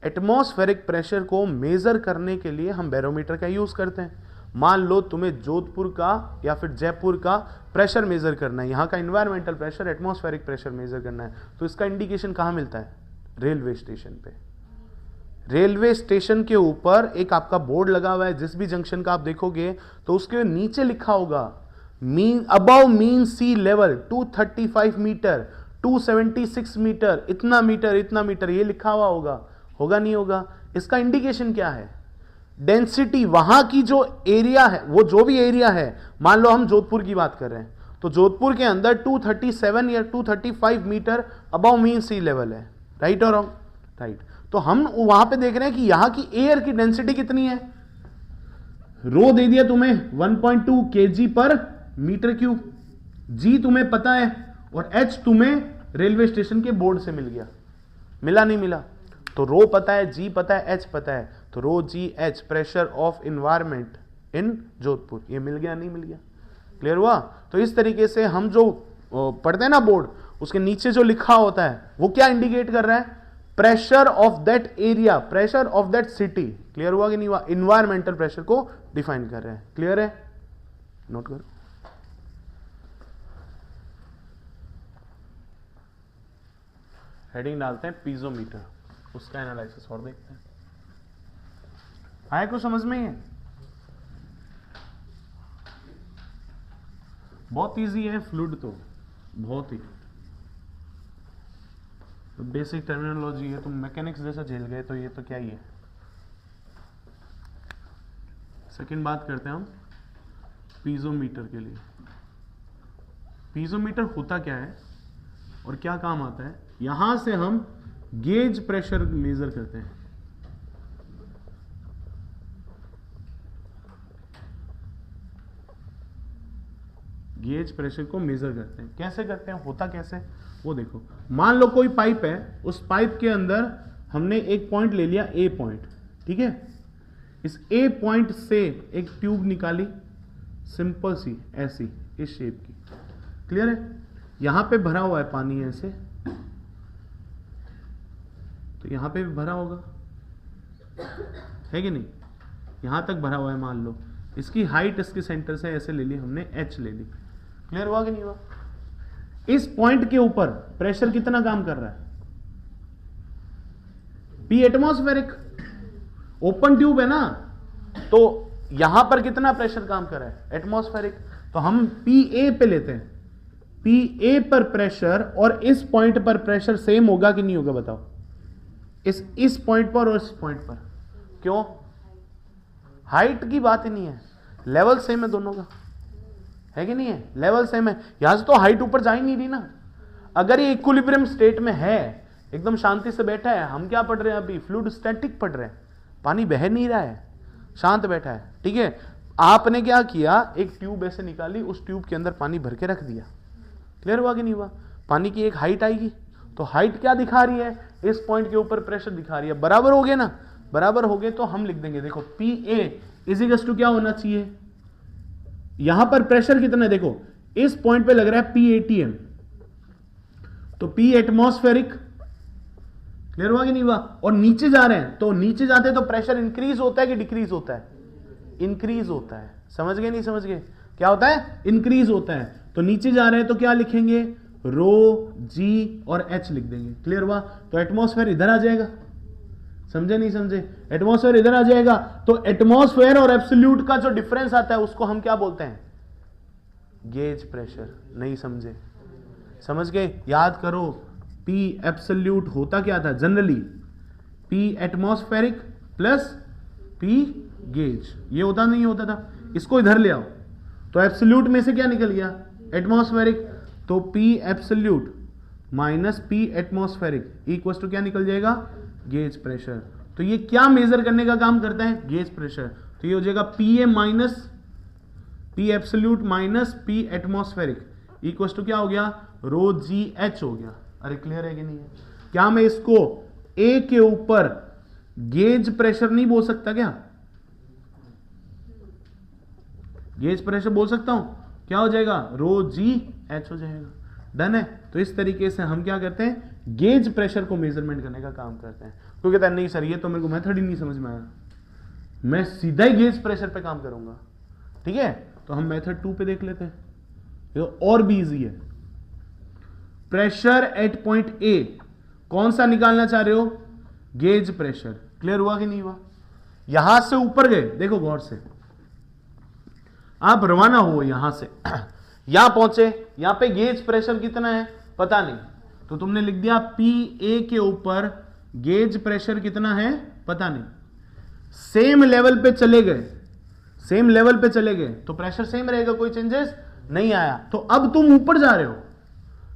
एटमॉस्फेरिक प्रेशर को मेजर करने के लिए हम बैरोमीटर का यूज करते हैं। मान लो तुम्हें जोधपुर का या फिर जयपुर का प्रेशर मेजर करना है, यहां का environmental pressure, atmospheric pressure measure करना है, तो इसका इंडिकेशन कहां मिलता है? रेलवे स्टेशन पे। रेलवे स्टेशन के ऊपर एक आपका बोर्ड लगा हुआ है, जिस भी जंक्शन का आप देखोगे तो उसके नीचे लिखा होगा मीन अबव मीन सी लेवल 235 मीटर, 276 मीटर, इतना मीटर इतना मीटर, ये लिखा हुआ होगा नहीं होगा? इसका इंडिकेशन क्या है? डेंसिटी, वहां की जो एरिया है, वो जो भी एरिया है, मान लो हम जोधपुर की बात कर रहे हैं, तो जोधपुर के अंदर 237 या 235 मीटर अबव मीन सी लेवल है। राइट और रॉन्ग? राइट। तो हम वहां पे देख रहे हैं कि यहां की एयर की डेंसिटी कितनी है। रो दे दिया तुम्हें 1.2 kg पर मीटर क्यूब, जी तुम्हें पता है, और एच तुम्हें रेलवे स्टेशन के बोर्ड से मिल गया। मिला नहीं मिला? तो रो पता है, जी पता है, एच पता है, तो rho G H pressure of environment in Jodhpur, ये मिल गया नहीं मिल गया? क्लियर हुआ? तो इस तरीके से हम जो पढ़ते हैं ना बोर्ड, उसके नीचे जो लिखा होता है वो क्या इंडिकेट कर रहा है? Pressure of that area, pressure of that city. Clear हुआ कि नहीं हुआ? इन्वायरमेंटल प्रेशर को डिफाइन कर रहे हैं। क्लियर है? नोट करो। हेडिंग डालते हैं पीजोमीटर, उसका एनालिसिस और देखते हैं। आया कुछ समझ में? ही है? बहुत इजी है फ्लूइड, तो बहुत ही बेसिक टर्मिनोलॉजी है। तुम मैकेनिक्स जैसा झेल गए तो ये तो क्या ही है। सेकंड बात करते हैं हम पीजोमीटर के लिए। पीजोमीटर होता क्या है और क्या काम आता है? यहां से हम गेज प्रेशर मेजर करते हैं। गेज प्रेशर को मेजर करते हैं। कैसे करते हैं? होता कैसे? वो देखो, मान लो कोई पाइप है, उस पाइप के अंदर हमने एक पॉइंट ले लिया, ए पॉइंट, ठीक है? इस ए पॉइंट से एक ट्यूब निकाली, सिंपल सी ऐसी इस शेप की। क्लियर है? यहां पे भरा हुआ है पानी ऐसे, तो यहां पे भी भरा होगा, है कि नहीं? यहां तक भरा हुआ है मान लो, इसकी हाइट इसके सेंटर से ऐसे ले ली हमने, एच ले ली। क्लियर हुआ कि नहीं हुआ? इस पॉइंट के ऊपर प्रेशर कितना काम कर रहा है? P एटमॉस्फेरिक, ओपन ट्यूब है ना, तो यहां पर कितना प्रेशर काम कर रहा है, एटमॉस्फेरिक। तो हम PA पे लेते हैं, PA पर प्रेशर और इस पॉइंट पर प्रेशर सेम होगा कि नहीं होगा बताओ, इस पॉइंट पर और इस पॉइंट पर। क्यों? हाइट की बात ही नहीं है, लेवल सेम है दोनों का, है कि नहीं है, लेवल सेम है। यहां से तो हाइट ऊपर जा ही नहीं रही ना। अगर ये इक्विलिब्रियम स्टेट में है, एकदम शांति से बैठा है, हम क्या पढ़ रहे हैं अभी, फ्लूइड स्टैटिक पढ़ रहे हैं, पानी बह नहीं रहा है, शांत बैठा है, ठीक है। आपने क्या किया, एक ट्यूब ऐसे निकाली, उस ट्यूब के अंदर पानी भर के रख दिया, क्लियर हुआ कि नहीं हुआ। पानी की एक हाइट आएगी, तो हाइट क्या दिखा रही है, इस पॉइंट के ऊपर प्रेशर दिखा रही है, बराबर हो गए ना, बराबर हो गए। तो हम लिख देंगे, देखो PA इजिकल्स टू क्या होना चाहिए, यहां पर प्रेशर कितना है, देखो इस पॉइंट पे लग रहा है PATM, तो P एटमॉस्फेरिक, क्लियर हुआ कि नहीं हुआ। और नीचे जा रहे हैं, तो नीचे जाते हैं तो प्रेशर इंक्रीज होता है कि डिक्रीज होता है, इंक्रीज होता है। समझ गए नहीं समझ गए, क्या होता है, इंक्रीज होता है। तो नीचे जा रहे हैं तो क्या लिखेंगे, रो, जी और H लिख देंगे, क्लियर हुआ। तो एटमॉस्फेयर इधर आ जाएगा, समझे नहीं समझे, एटमॉस्फेयर इधर आ जाएगा। तो एटमॉस्फेयर और एब्सोल्यूट का जो डिफरेंस आता है उसको हम क्या बोलते हैं, गेज प्रेशर। नहीं समझे, समझ गए, याद करो। P एब्सोल्यूट होता क्या था generally, P atmospheric plus P gauge, ये होता नहीं होता था। इसको इधर ले आओ, तो एब्सोल्यूट में से क्या निकल गया, एटमॉस्फेरिक, तो P absolute minus P atmospheric equal to क्या निकल जाएगा, गेज प्रेशर। तो ये क्या मेजर करने का काम करता है, गेज प्रेशर। तो ये हो जाएगा PA minus P absolute minus P atmospheric equal to क्या हो गया, रो जी एच हो गया। अरे क्लियर है कि नहीं है। क्या मैं इसको A के ऊपर गेज प्रेशर नहीं बोल सकता क्या, गेज प्रेशर बोल सकता हूं, क्या हो जाएगा, रो जी एच हो जाएगा। डन है। तो इस तरीके से हम क्या करते हैं, गेज प्रेशर को मेजरमेंट करने का काम करते हैं। क्योंकि कहता है नहीं सर ये तो मेरे को मेथड ही नहीं समझ में आया, मैं सीधा ही गेज प्रेशर पे काम करूंगा, ठीक है। तो हम मेथड 2 पे देख लेते हैं, ये और भी इजी है। प्रेशर एट पॉइंट ए, कौन सा निकालना चाह रहे हो, गेज प्रेशर। क्लियर हुआ कि नहीं हुआ। यहां से ऊपर गए, देखो गौर से, आप रवाना हो यहां से यहां पहुंचे, यहां पे गेज प्रेशर कितना है पता नहीं, तो तुमने लिख दिया PA के ऊपर गेज प्रेशर कितना है पता नहीं। सेम लेवल पे चले गए, सेम लेवल पे चले गए तो प्रेशर सेम रहेगा, कोई चेंजेस नहीं आया। तो अब तुम ऊपर जा रहे हो,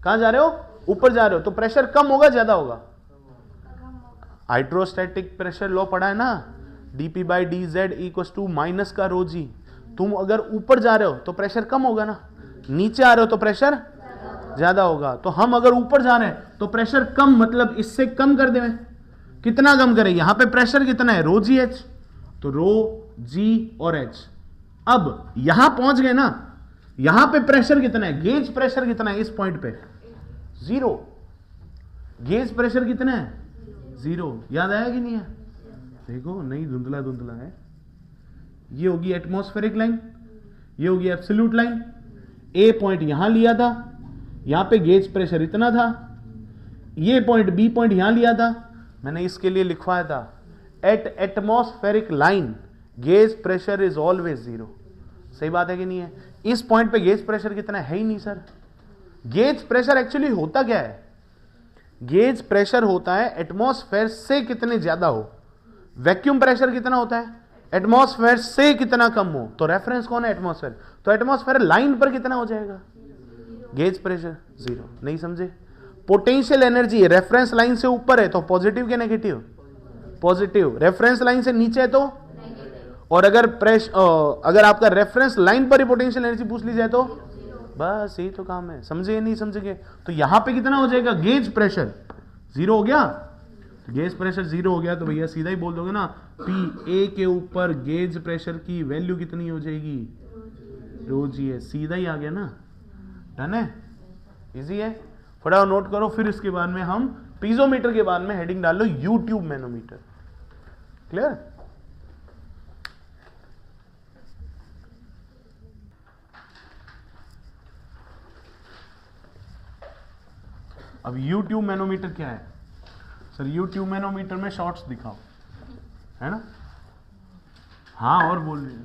कहां जा रहे हो, ऊपर जा रहे हो, तो प्रेशर कम होगा ज्यादा होगा, हाइड्रोस्टैटिक प्रेशर लॉ पढ़ा है ना, dP/dZ इक्वल टू माइनस का रो जी। तुम अगर ऊपर जा रहे हो तो प्रेशर कम होगा ना, नीचे आ रहे हो तो प्रेशर ज्यादा होगा। तो हम अगर ऊपर जा रहे हैं तो प्रेशर कम, मतलब इससे कम कर दें, कितना कम करें, यहां पे प्रेशर कितना है, रो जी एच, तो रो जी और एच। अब यहां पहुंच गए ना, यहां पे प्रेशर कितना है, गेज प्रेशर कितना है इस पॉइंट पे, 0। गेज प्रेशर कितना है, 0। याद आया कि नहीं है, देखो नहीं धुंधला धुंधला है। ये होगी एटमॉस्फेरिक लाइन, ये होगी एब्सोल्यूट लाइन। ए पॉइंट यहां लिया था, यहां पे गेज प्रेशर इतना था, ये पॉइंट बी पॉइंट यहां लिया था, मैंने इसके लिए लिखवाया था at atmospheric line gauge pressure is always 0। सही बात है कि नहीं है। इस पॉइंट पे गेज प्रेशर कितना है ही नहीं सर। गेज प्रेशर एक्चुअली होता क्या है, गेज प्रेशर होता है एटमॉस्फेयर से कितने ज्यादा हो, वैक्यूम प्रेशर कितना होता है, एटमॉस्फेयर से कितना कम हो। तो रेफरेंस कौन है, एटमॉस्फेयर, तो एटमॉस्फेयर लाइन पर कितना हो जाएगा, गेज प्रेशर 0। नहीं समझे। पोटेंशियल एनर्जी रेफरेंस लाइन से ऊपर है तो पॉजिटिव के नेगेटिव, पॉजिटिव। रेफरेंस लाइन से नीचे है तो, और अगर आपका रेफरेंस लाइन पर ही पोटेंशियल एनर्जी पूछ ली जाए तो बस यही तो काम है। समझे नहीं समझे। तो यहां पे कितना हो जाएगा, गेज प्रेशर 0 हो गया। तो गेज प्रेशर 0 हो गया तो भैया सीधा ही बोल दोगे ना, PA के ऊपर गेज प्रेशर की वैल्यू कितनी हो जाएगी, रो जी है। सीधा ही आ गया ना, डन है, इजी है। फटाफट नोट करो। फिर इसके बाद में हम पीजोमीटर के बाद में हेडिंग डाल लो यूट्यूब मैनोमीटर। क्लियर। अब यूट्यूब मैनोमीटर क्या है, सर यूट्यूब मैनोमीटर में शॉर्ट्स दिखाओ, है ना? हाँ और बोल रही है।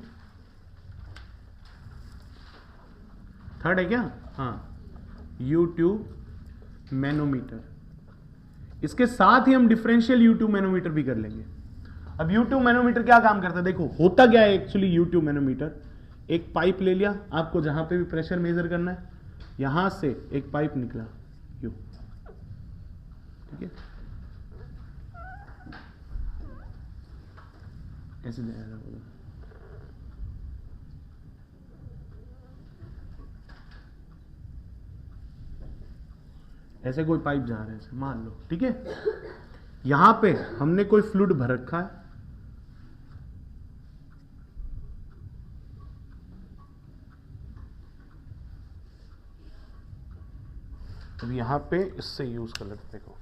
थर्ड है क्या? हाँ, यूट्यूब मैनोमीटर। इसके साथ ही हम डिफरेंशियल यूट्यूब मैनोमीटर भी कर लेंगे। अब यूट्यूब मैनोमीटर क्या काम करता है, देखो होता क्या है एक्चुअली। यूट्यूब मैनोमीटर, एक पाइप ले लिया, आपको जहां पे भी प्रेशर मेजर करना है, यहां से एक पाइप निकला यू, ठीक है, ऐसे जाएगा बोलो। ऐसे कोई पाइप जा रहा है मान लो, ठीक है। यहां पे हमने कोई फ्लूइड भर रखा है, अब यहां पे इससे यूज कर लेते, देखो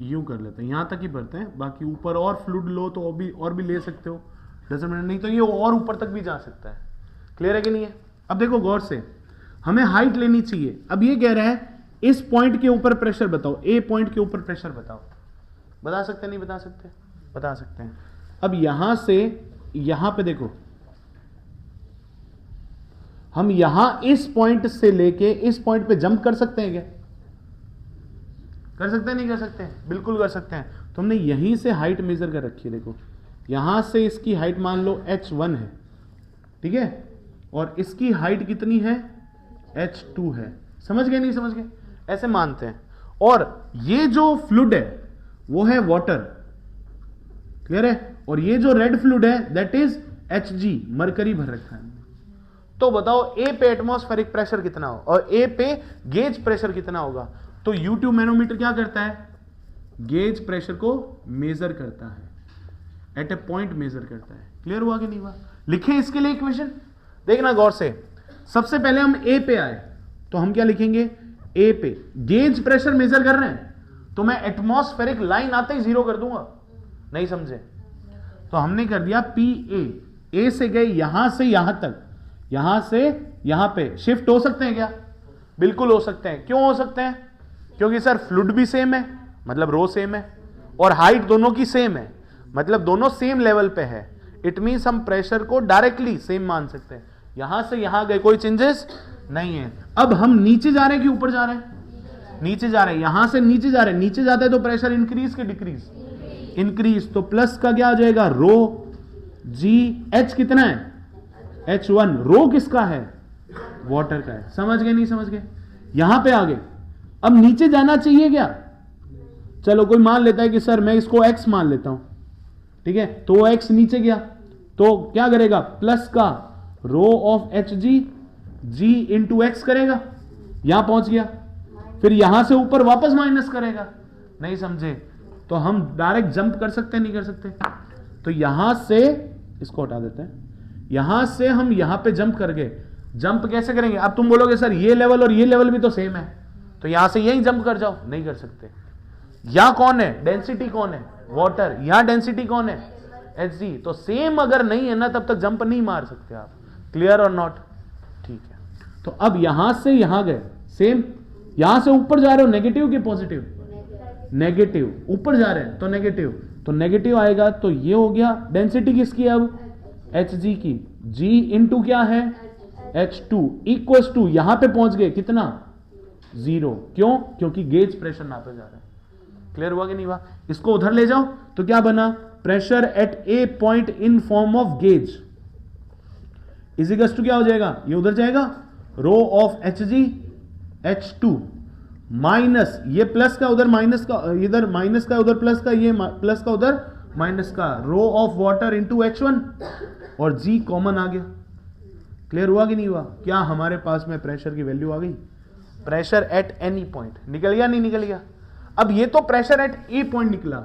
यूं कर लेते हैं, यहां तक ही भरते हैं, बाकी ऊपर और फ्लूइड लो तो और भी ले सकते हो, जैसे मैंने, नहीं तो ये और ऊपर तक भी जा सकता है। क्लियर है कि नहीं है? अब देखो गौर से, हमें हाइट लेनी चाहिए। अब ये कह रहा है इस पॉइंट के ऊपर प्रेशर बताओ, ए पॉइंट के ऊपर प्रेशर बताओ। बता सकते नहीं बता सकते? बता सकते हैं। अब यहां से यहां पे देखो, हम यहां इस पॉइंट से लेके इस पॉइंट पे जंप कर सकते हैं क्या? कर सकते हैं नहीं कर सकते? बिल्कुल कर सकते हैं। तो हमने यहीं से हाइट मेजर कर रखी है, देखो यहां से इसकी हाइट मान लो h1 है, ठीक है, और इसकी हाइट कितनी है? h2 है। समझ गए नहीं समझ गए? ऐसे मानते हैं। और ये जो फ्लूइड है वो है वाटर, क्लियर है, और ये जो रेड फ्लूइड है दैट इज Hg, मरकरी भर रखा है। तो बताओ ए पे एटमॉस्फेरिक प्रेशर कितना हो और ए पे गेज प्रेशर कितना होगा? तो यूट्यूब मैनोमीटर क्या करता है? गेज प्रेशर को मेजर करता है, एट ए पॉइंट मेजर करता है। क्लियर हुआ कि नहीं हुआ? लिखे इसके लिए इक्वेशन, देखना गौर से। सबसे पहले हम ए पे आए तो हम क्या लिखेंगे? ए पे गेज प्रेशर मेजर कर रहे हैं तो मैं एटमॉस्फेरिक लाइन आते ही जीरो कर दूंगा, नहीं समझे? तो हमने कर दिया पी ए से गए यहां से यहां तक, यहां से यहां पे शिफ्ट हो सकते हैं क्या? बिल्कुल हो सकते हैं। क्यों हो सकते हैं? क्योंकि सर फ्लूइड भी सेम है, मतलब रो सेम है, और हाइट दोनों की सेम है, मतलब दोनों सेम लेवल पे है। इट मींस हम प्रेशर को डायरेक्टली सेम मान सकते हैं। यहां से यहां गए, कोई चेंजेस नहीं है। अब हम नीचे जा रहे हैं कि ऊपर जा रहे हैं? नीचे जा रहे हैं। यहां से नीचे जा रहे हैं, नीचे जाते हैं तो प्रेशर इंक्रीज के डिक्रीज? इंक्रीज। तो प्लस का क्या हो जाएगा? रो जी। एच कितना है? H1। रो किसका है? वाटर का है। समझ गए नहीं समझ गए? यहां पे आ गए। अब नीचे जाना चाहिए क्या? चलो कोई मान लेता है कि सर मैं इसको x मान लेता हूं, ठीक है, तो वो x नीचे गया तो क्या करेगा? प्लस का rho of Hg g into X करेगा, यहां पहुंच गया, फिर यहां से ऊपर वापस माइनस करेगा। नहीं समझे? तो हम डायरेक्ट जंप कर सकते हैं नहीं कर सकते? तो यहां से इसको हटा देते हैं, यहां से हम यहां पे जंप कर गए। जंप कैसे करेंगे? अब तुम बोलोगे सर ये लेवल और ये लेवल भी तो सेम है, तो यहां से यही जंप कर जाओ। नहीं कर सकते। यहां कौन है? डेंसिटी कौन है? वाटर। यहां डेंसिटी कौन है? Hg। तो सेम अगर नहीं है ना तब तक जंप नहीं मार सकते आप। क्लियर और नॉट? ठीक है। तो अब यहां से यहां गए सेम, यहां से ऊपर जा रहे हो नेगेटिव कि पॉजिटिव? नेगेटिव। ऊपर जा रहे हैं तो नेगेटिव, तो नेगेटिव आएगा। तो ये हो गया डेंसिटी किसकी? अब Hg की। G इंटू क्या है? H2 इक्वल्स टू, यहां पे पहुंच गए कितना? 0। क्यों? क्योंकि गेज प्रेशर नापे जा रहे हैं। क्लियर हुआ कि नहीं हुआ? इसको उधर ले जाओ तो क्या बना? Pressure at a point in form of gauge is equals to क्या हो जाएगा? ये उधर जाएगा, rho of Hg H2 minus ये प्लस का उधर माइनस का, इधर माइनस का उधर प्लस का, ये प्लस का उधर माइनस का, rho of water into H1 और G कॉमन आ गया। क्लियर हुआ कि नहीं हुआ? क्या हमारे पास में प्रेशर की वैल्यू आ गई? प्रेशर एट एनी पॉइंट निकल गया नहीं निकल गया? अब ये तो प्रेशर एट ए पॉइंट निकला।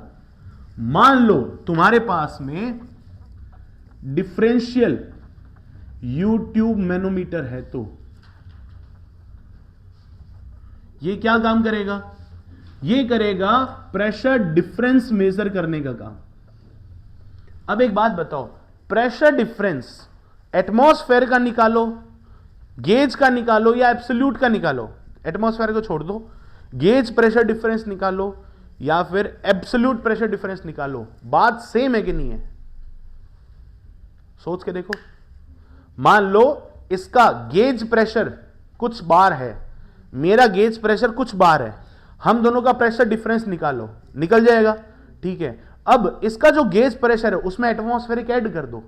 मान लो तुम्हारे पास में डिफरेंशियल यूट्यूब मैनोमीटर है तो ये क्या काम करेगा? ये करेगा प्रेशर डिफरेंस मेजर करने का काम। अब एक बात बताओ, प्रेशर डिफरेंस एटमॉस्फेयर का निकालो, गेज का निकालो या एब्सोल्यूट का निकालो, एटमॉस्फेयर को छोड़ दो, गेज प्रेशर डिफरेंस निकालो या फिर एब्सोल्यूट प्रेशर डिफरेंस निकालो, बात सेम है कि नहीं है? सोच के देखो। मान लो इसका गेज प्रेशर कुछ बार है, मेरा गेज प्रेशर कुछ बार है, हम दोनों का प्रेशर डिफरेंस निकालो, निकल जाएगा, ठीक है। अब इसका जो गेज प्रेशर है उसमें एटमॉस्फेरिक ऐड कर दो,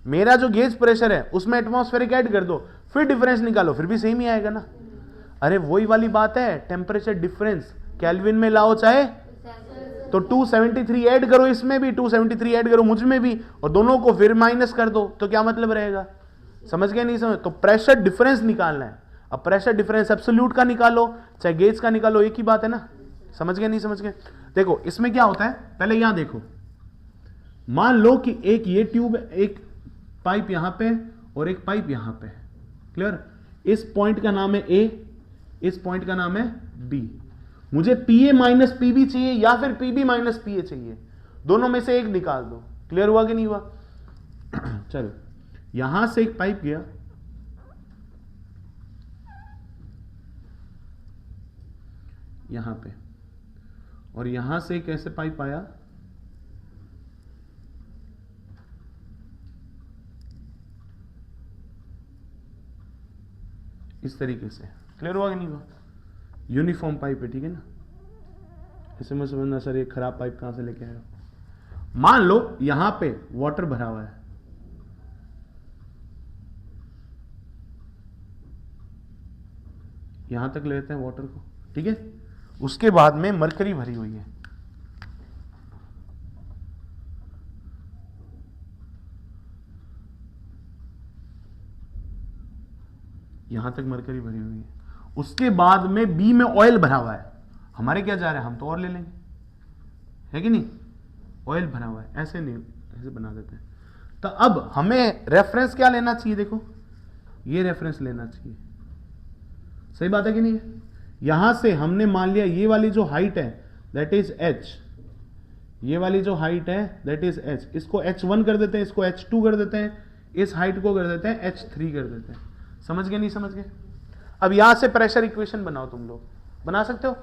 मेरा जो गेज प्रेशर है उसमें एटमॉस्फेरिक ऐड कर दो, फिर डिफरेंस निकालो, फिर भी सेम ही आएगा ना। अरे वही वाली बात है, टेम्परेचर डिफरेंस केल्विन में लाओ चाहे तो 273 ऐड करो, इसमें भी 273 ऐड करो, मुझ में भी, और दोनों को फिर माइनस कर दो, तो क्या मतलब रहेगा? समझ गए नहीं समझ? तो प्रेशर डिफरेंस निकालना है। अब प्रेशर डिफरेंस एब्सोल्यूट का निकालो चाहे गेज का निकालो, एक ही बात है ना। समझ गए नहीं समझ गए? देखो इसमें क्या होता है, पहले यहां देखो, मान लो कि एक ये ट्यूब, एक पाइप यहां पे और एक पाइप यहां पे, क्लियर? इस पॉइंट का नाम है ए, इस पॉइंट का नाम है बी। मुझे पीए माइनस पीबी चाहिए या फिर पीबी माइनस पीए चाहिए, दोनों में से एक निकाल दो। क्लियर हुआ कि नहीं हुआ? चलो, यहां से एक पाइप गया, यहां पे, और यहां से एक ऐसे पाइप आया, इस तरीके से। क्लियर हुआ कि नहीं हुआ? यूनिफॉर्म पाइप है, ठीक है ना। इसे मैं समझना सर ये खराब पाइप कहां से लेके आया। मान लो यहां पे वाटर भरा हुआ है, यहां तक लेते हैं वाटर को, ठीक है। उसके बाद में मरकरी भरी हुई है, यहां तक मरकरी भरी हुई है। उसके बाद में बी में ऑयल भरा हुआ है, हमारे क्या जा रहा है, हम तो और ले लेंगे, है कि नहीं? ऑयल भरा हुआ है, ऐसे नहीं, ऐसे बना देते हैं। तो अब हमें रेफरेंस क्या लेना चाहिए? देखो ये रेफरेंस लेना चाहिए, सही बात है कि नहीं है? यहां से हमने मान लिया ये वाली जो हाइट है दैट इज एच, ये वाली जो हाइट है दैट इज एच, इसको h1 कर देते हैं, इसको h2 कर देते हैं, इस हाइट को कर देते हैं h3 कर देते हैं। समझ गए नहीं समझ गए? अब यहां से प्रेशर इक्वेशन बनाओ, तुम लोग बना सकते हो,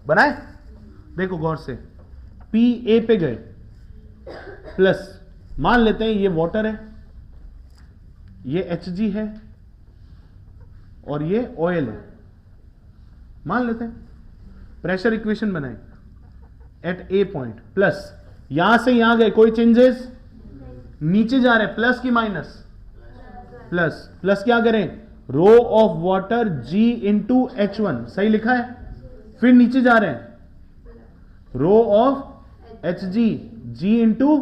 बनाए? देखो गौर से, पी ए पे गए, प्लस मान लेते हैं ये वाटर है, ये Hg है और ये ऑयल है, मान लेते हैं। प्रेशर इक्वेशन बनाए एट ए पॉइंट, प्लस यहां से यहां गए, कोई चेंजेस? नीचे जा रहे हैं, प्लस की माइनस? प्लस, प्लस क्या करें, rho of water G into H1, सही लिखा है। फिर नीचे जा रहे हैं, rho of Hg G into,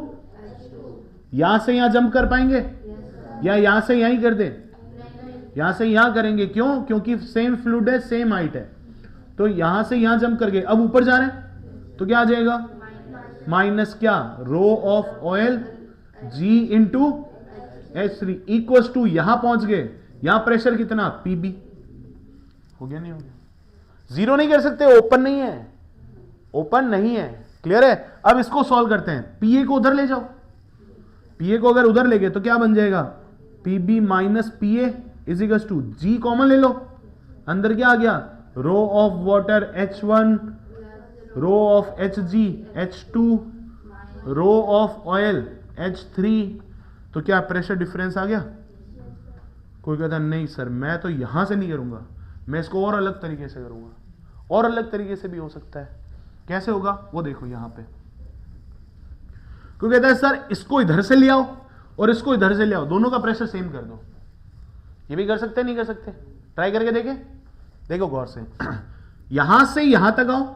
यहां से यहां जंप कर पाएंगे या यहां से यहां ही कर दे? यहां से यहां करेंगे, क्यों? क्योंकि सेम फ्लूइड है, सेम हाइट है, तो यहां से यहां जंप कर गए। अब ऊपर जा रहे हैं तो क्या आ जाएगा, माइनस क्या, rho of oil G into H3 equals to, यहां पहुंच गए, यहां प्रेशर कितना, पीबी। हो गया नहीं हो गया? जीरो नहीं कर सकते, ओपन नहीं है, ओपन नहीं है। क्लियर है? अब इसको सॉल्व करते हैं, पीए को उधर ले जाओ, पीए को अगर उधर ले गए तो क्या बन जाएगा, PB minus PA is equals to, G common ले लो, अंदर क्या आ गया, rho of water H1, rho of Hg H2, rho of oil H3, तो क्या प्रेशर डिफरेंस आ गया? कोई कहता नहीं सर मैं तो यहां से नहीं करूंगा, मैं इसको और अलग तरीके से करूंगा। और अलग तरीके से भी हो सकता है, कैसे होगा वो देखो यहां पे। कोई कहता है सर इसको इधर से ले आओ और इसको इधर से ले आओ, दोनों का प्रेशर सेम कर दो, ये भी कर सकते नहीं कर सकते? ट्राई करके देखे, देखो गौर से, यहां से यहां तक आओ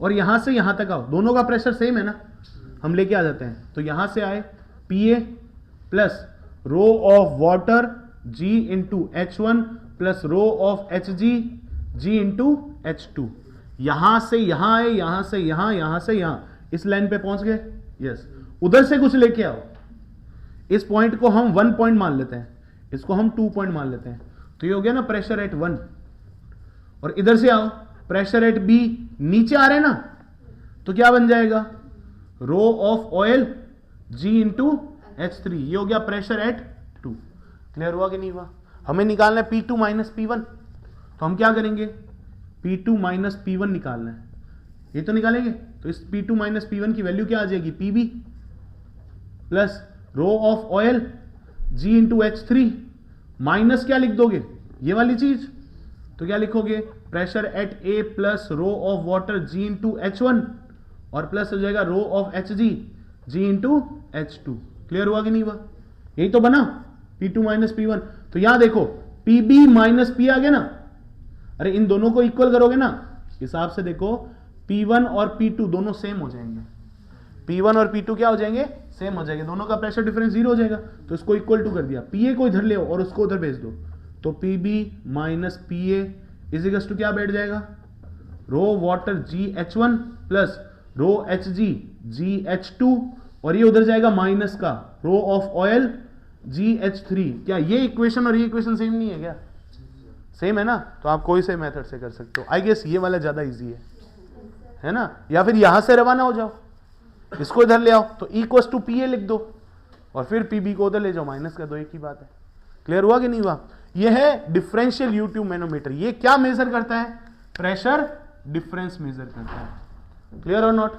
और यहां से यहां तक आओ, दोनों का प्रेशर सेम है ना, हम लेके आ जाते हैं। तो यहां से आए PA plus rho of water G into H1 plus rho of Hg G into H2, यहां से यहां आए, यहां से यहां, यहां से यहां, इस लाइन पे पहुंच गए। यस, उधर से कुछ लेके आओ, इस पॉइंट को हम 1 पॉइंट मान लेते हैं, इसको हम 2 पॉइंट मान लेते हैं, तो ये हो गया ना प्रेशर एट 1। और इधर से आओ, प्रेशर एट बी, नीचे आ रहे हैं ना, तो क्या बन जाएगा, rho of oil G into H3, ये हो गया प्रेशर एट 2। क्लियर हुआ कि नहीं हुआ? हमें निकालना है P2 माइनस P1, तो हम क्या करेंगे? P2 माइनस P1 निकालना है, ये तो निकालेंगे। तो इस P2 माइनस P1 की वैल्यू क्या आ जाएगी? PB plus rho of oil G into H3 minus क्या लिख दोगे? ये वाली चीज, तो क्या लिखोगे? Pressure at A plus rho of water G into H1 और प्लस हो जाएगा rho of Hg G into H2। Clear हुआ कि नहीं हुआ? यही तो बना P2 माइनस P1। तो यहां देखो PB माइनस P आ गया ना, अरे इन दोनों को इक्वल करोगे ना, हिसाब से देखो P1 और P2 दोनों सेम हो जाएंगे। P1 और P2 क्या हो जाएंगे? सेम हो जाएंगे, दोनों का प्रेशर डिफरेंस 0 हो जाएगा। तो इसको इक्वल टू कर दिया, PA को इधर ले आओ और उसको उधर भेज दो, तो PB minus PA is equal to क्या बैठ जाएगा? Rho water GH1 plus rho Hg GH2 और ये उधर जाएगा माइनस का रो ऑफ ऑयल GH3। क्या ये इक्वेशन और ये इक्वेशन सेम नहीं है क्या? सेम है ना? तो आप कोई से मेथड से कर सकते हो। आई गेस ये वाला ज्यादा इजी है ना? या फिर यहां से रवाना हो जाओ, इसको इधर ले आओ, तो इक्वल्स टू PA लिख दो और फिर PB को उधर ले जाओ, माइनस कर दो, एक ही बात है। क्लियर हुआ कि नहीं हुआ? ये है डिफरेंशियल यू ट्यूब मैनोमीटर। ये क्या मेजर करता है? प्रेशर डिफरेंस मेजर करता है। क्लियर और नॉट?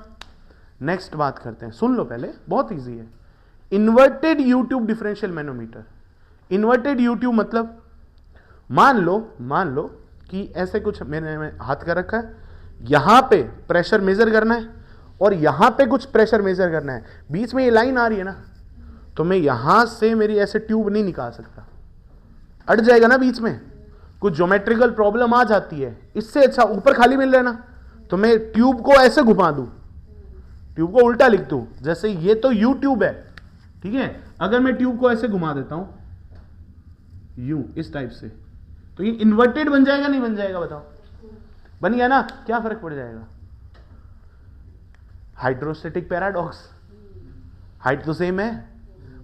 नेक्स्ट बात करते हैं, सुन लो पहले, बहुत इजी है। Inverted you tube differential manometer. Inverted you tube मतलब मान लो कि ऐसे कुछ मैंने हाथ कर रखा है, यहां पे प्रेशर मेजर करना है और यहां पे कुछ प्रेशर मेजर करना है, बीच में ये लाइन आ रही है ना, तो मैं यहां से मेरी ऐसे ट्यूब नहीं निकाल सकता, अट जाएगा ना बीच में, कुछ ज्योमेट्रिकल प्रॉब्लम आ जाती है। इससे अच्छा ऊपर खाली मिल रहा है ना, तो मैं ट्यूब को ऐसे घुमा दूं, ट्यूब को उल्टा लिख दूं, जैसे ये तो यू ट्यूब है, ठीक है, अगर मैं ट्यूब को ऐसे घुमा देता हूं यू इस टाइप से, तो ये इन्वर्टेड बन जाएगा नहीं बन जाएगा? बताओ, बन गया ना? क्या फर्क पड़ जाएगा? हाइड्रोस्टैटिक पैराडॉक्स, हाइट तो सेम है,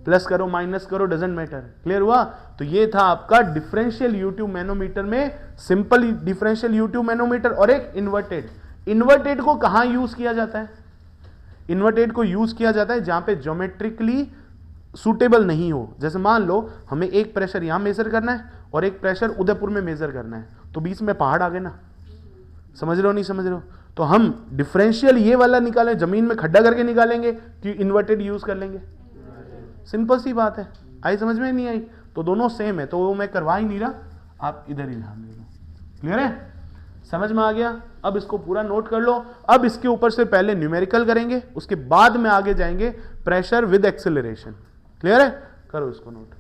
प्लस करो माइनस करो डजंट मैटर। क्लियर हुआ? तो ये था आपका डिफरेंशियल यू ट्यूब मैनोमीटर में, simple differential you tube manometer और एक इन्वर्टेड। इन्वर्टेड को कहां यूज किया जाता है? इन्वर्टेड को यूज किया जाता है जहां पे ज्योमेट्रिकली सुटेबल नहीं हो। जैसे मान लो हमें एक प्रेशर यहां मेजर करना है और एक प्रेशर उदयपुर में मेजर करना है, तो बीच में पहाड़ आ गए ना, समझ रहे हो नहीं समझ रहे हो? तो हम डिफरेंशियल ये वाला निकालें, जमीन में खड्डा करके निकालेंगे कि इन्वर्टेड यूज कर लेंगे? सिंपल सी बात है। आई समझ में? नहीं आई? तो दोनों सेम है, तो वो मैं करवा ही नहीं रहा, आप इधर ही ध्यान दे दो। क्लियर है? समझ में आ गया? अब इसको पूरा नोट कर लो। अब इसके ऊपर से पहले न्यूमेरिकल करेंगे, उसके बाद में आगे जाएंगे प्रेशर विद एक्सेलरेशन। क्लियर है? करो इसको नोट।